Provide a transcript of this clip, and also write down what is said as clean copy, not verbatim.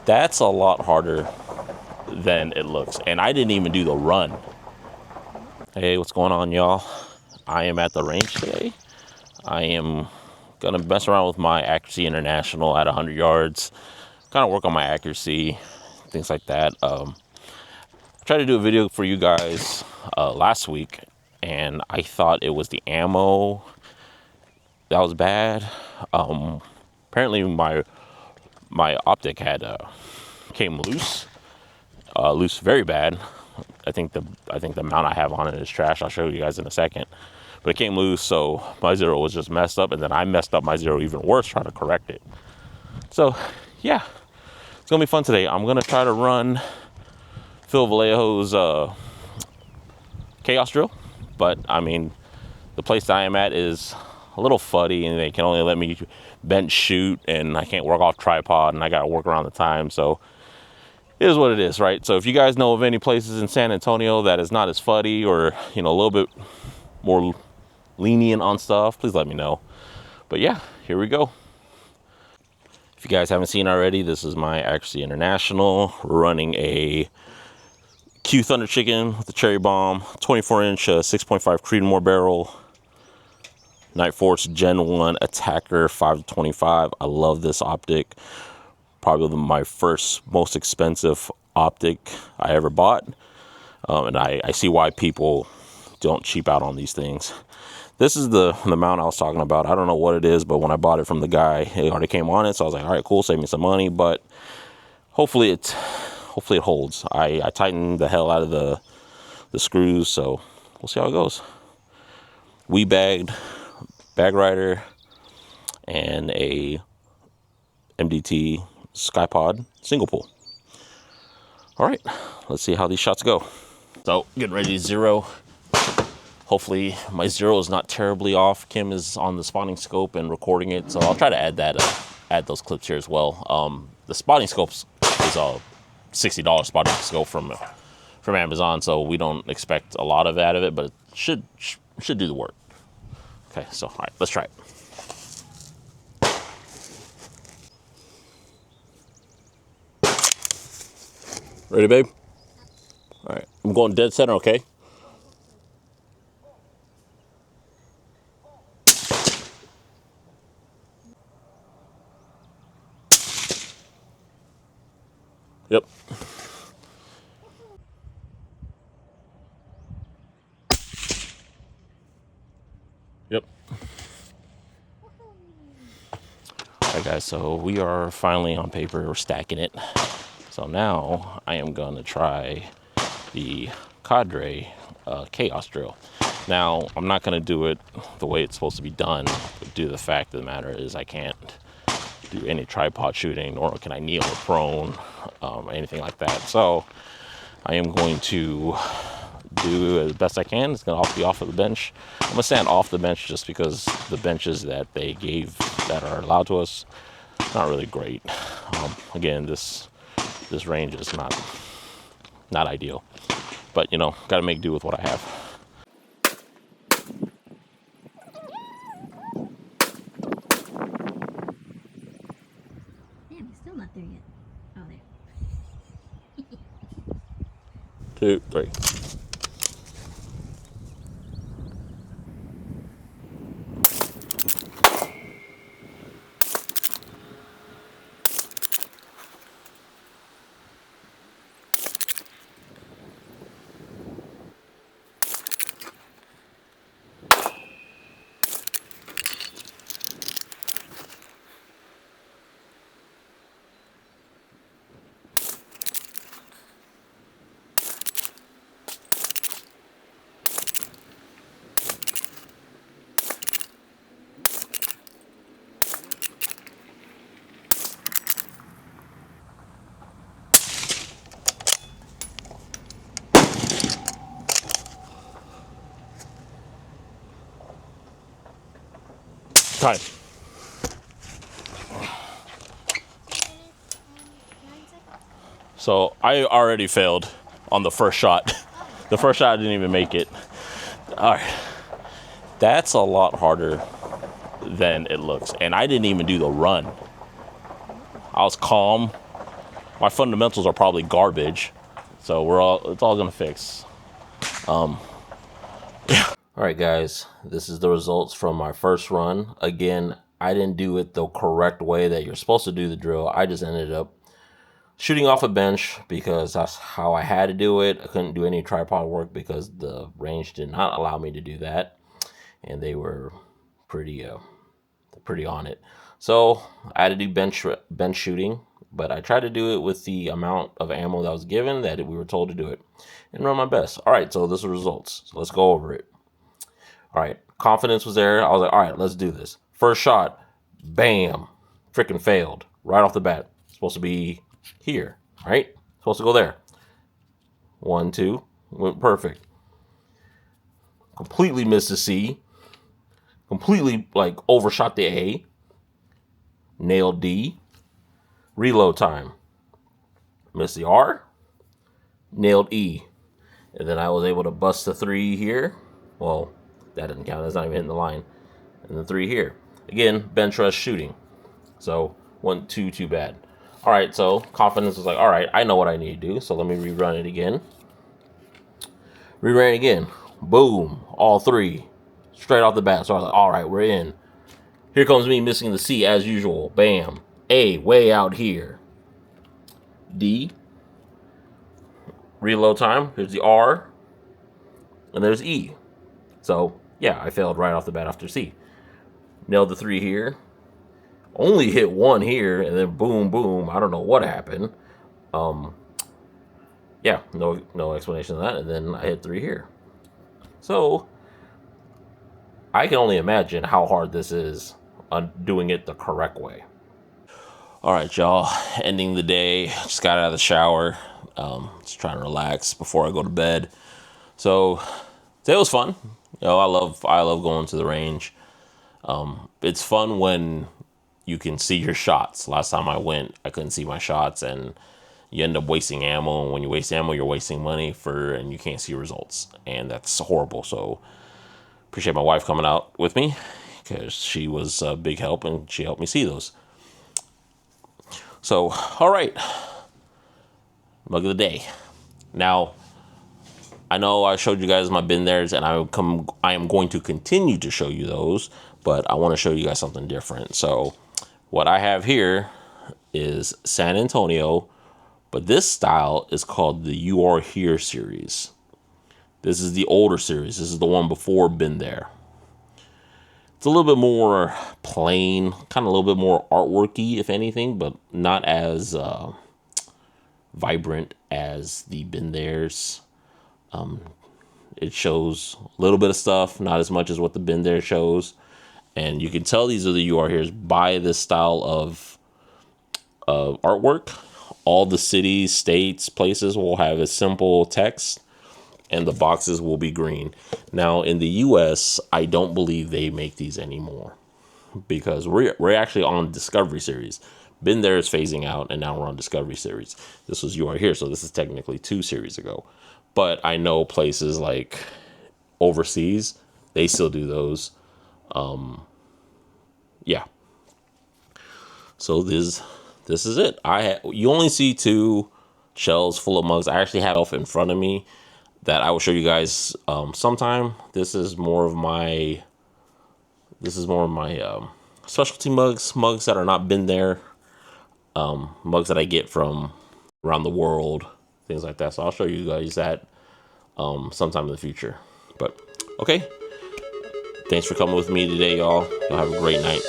That's a lot harder than it looks. And I didn't even do the run. Hey, what's going on, y'all? I am at the range today. I am gonna mess around with my Accuracy International at 100 yards, kind of work on my accuracy, things like that. I tried to do a video for you guys last week, and I thought it was the ammo that was bad. Apparently my optic had came loose very bad. I think the mount I have on it is trash. I'll show you guys in a second. But it came loose, so my zero was just messed up, and then I messed up my zero even worse trying to correct it. So, yeah, it's gonna be fun today. I'm gonna try to run Phil Vallejo's chaos drill, but I mean, the place that I am at is a little fuddy, and they can only let me bench shoot, and I can't work off tripod, and I gotta work around the time, so it is what it is, right? So if you guys know of any places in San Antonio that is not as fuddy, or a little bit more lenient on stuff, please let me know. But yeah, here we go. If you guys haven't seen already, this is my Accuracy International. We're running a Q Thunder Chicken with the cherry bomb, 24-inch 6.5 Creedmoor barrel, Night Force Gen 1 Attacker 5-25. I love this optic. Probably my first most expensive optic I ever bought. And I see why people don't cheap out on these things. This is the mount I was talking about. I don't know what it is, but when I bought it from the guy, it already came on it. So I was like, all right, cool, save me some money. But hopefully it holds. I tightened the hell out of the screws, so we'll see how it goes. We bagged bag rider and a MDT Skypod single pull. All right, let's see how these shots go. So getting ready to zero. Hopefully my zero is not terribly off. Kim is on the spotting scope and recording it, so I'll try to add those clips here as well. The spotting scope is a $60 spotting scope from Amazon, so we don't expect a lot out of it, but it should do the work. Okay, so all right, let's try it. Ready, babe? All right, I'm going dead center, okay? Yep. Yep. All right, guys, so we are finally on paper. We're stacking it. So now I am going to try the Cadre chaos drill. Now, I'm not going to do it the way it's supposed to be done, but due to the fact of the matter is I can't do any tripod shooting, nor can I kneel or prone, anything like that. So I am going to do as best I can. It's going to be off of the bench. I'm going to stand off the bench just because the benches that they gave that are allowed to us, not really great. Again, this range is not ideal, but got to make do with what I have. Damn, he's still not there yet. Oh, there. 2, 3. Time. So I already failed on the first shot. The first shot I didn't even make it. All right. That's a lot harder than it looks. And I didn't even do the run. I was calm my fundamentals are probably garbage. So it's all gonna fix. All right, guys, this is the results from my first run. Again, I didn't do it the correct way that you're supposed to do the drill. I just ended up shooting off a bench because that's how I had to do it. I couldn't do any tripod work because the range did not allow me to do that, and they were pretty on it. So I had to do bench shooting, but I tried to do it with the amount of ammo that was given that we were told to do it, and run my best. All right, so this is the results. So let's go over it. All right, confidence was there. I was like, all right, let's do this. First shot, bam, freaking failed right off the bat. Supposed to be here, right? Supposed to go there. 1, 2, went perfect. Completely missed the C. Completely like overshot the A. Nailed D. Reload time. Missed the R. Nailed E. And then I was able to bust the 3 here. Well, that didn't count. That's not even hitting the line. And the 3 here. Again, bench rush shooting. So, wasn't too bad. All right, so confidence was like, all right, I know what I need to do. So let me rerun it again. Reran it again. Boom. All 3. Straight off the bat. So I was like, all right, we're in. Here comes me missing the C as usual. Bam. A, way out here. D. Reload time. Here's the R. And there's E. So, yeah, I failed right off the bat after C. Nailed the 3 here. Only hit 1 here, and then boom, boom. I don't know what happened. Yeah, no explanation of that. And then I hit 3 here. So, I can only imagine how hard this is on doing it the correct way. All right, y'all. Ending the day. Just got out of the shower. Just trying to relax before I go to bed. So today was fun. You know, I love going to the range. It's fun when you can see your shots. Last time I went, I couldn't see my shots, and you end up wasting ammo. And when you waste ammo, you're wasting money and you can't see results, and that's horrible. So appreciate my wife coming out with me because she was a big help and she helped me see those. So, all right, mug of the day. Now, I know I showed you guys my bin theirs, and I am going to continue to show you those, but I want to show you guys something different. So, what I have here is San Antonio, but this style is called the You Are Here series. This is the older series. This is the one before Been There. It's a little bit more plain, kind of a little bit more artworky, if anything, but not as vibrant as the Been There's. It shows a little bit of stuff, not as much as what the Been There shows. And you can tell these are the You Are Here's by this style of artwork. All the cities, states, places will have a simple text, and the boxes will be green. Now, in the US, I don't believe they make these anymore because we're actually on Discovery Series. Been There is phasing out, and now we're on Discovery Series. This was You Are Here, so this is technically 2 series ago. But I know places like overseas, they still do those. Yeah. So this is it. You only see 2 shelves full of mugs. I actually have elf in front of me that I will show you guys sometime. This is more of my specialty mugs that are not Been There, mugs that I get from around the world, things like that. So I'll show you guys that sometime in the future. But okay, thanks for coming with me today, y'all. Y'all have a great night.